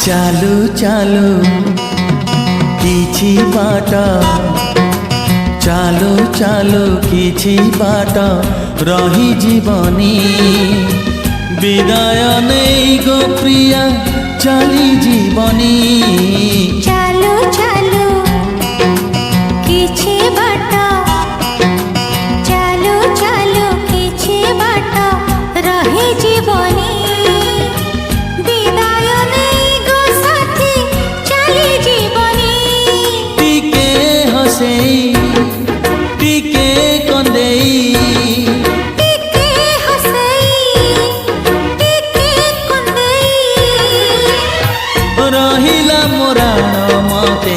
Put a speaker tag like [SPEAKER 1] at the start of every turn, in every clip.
[SPEAKER 1] चालू चालू किछि बाट चालू चालू किछि बाट रही जीवनी विदाय नहीं गो प्रिया चली जीवनी
[SPEAKER 2] चालू चालू किछि बाट चालू चालू किछि बाट रही जीवनी विदाय नहीं गो साथी चली जीवनी
[SPEAKER 1] टिके हसेई टिके कंदेई
[SPEAKER 2] टिके हसेई टिके कंदेई
[SPEAKER 1] रहिला मोराण मते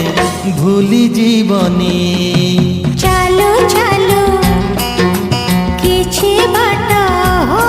[SPEAKER 1] भूली जीवनी
[SPEAKER 2] चालू चालू किछि बाट हो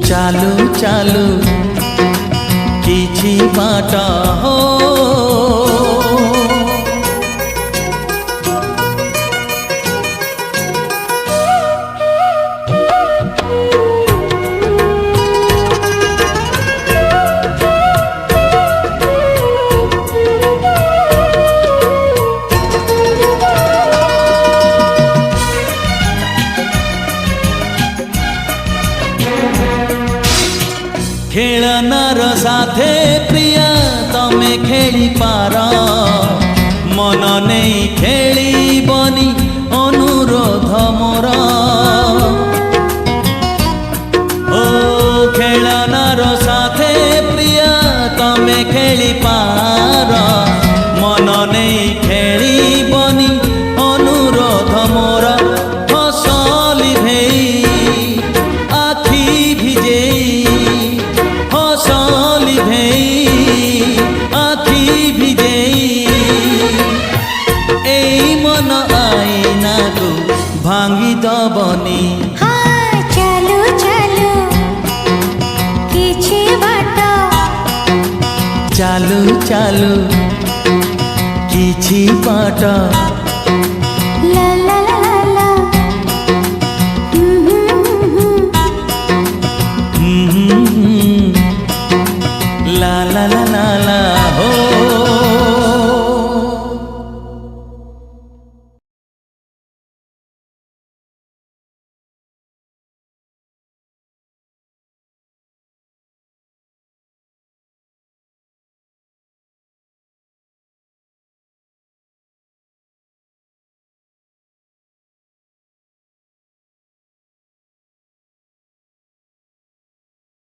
[SPEAKER 1] चालू चालू किछि बाट हो खेलनार साथे प्रिया तमे खेली पार मन नहीं खेली बनी अनुरोध मोर ओ खेलनार साथे प्रिया तमे खेली पार मन नहीं खेली बनी अनुरोध मोर हसली भेई आखि भिजेई हसली भेई आखि भिजेई एई मन आईना को भांगी दबनी
[SPEAKER 2] हाँ चालू चालू किछि बाट
[SPEAKER 1] चालू चालू किछि बाट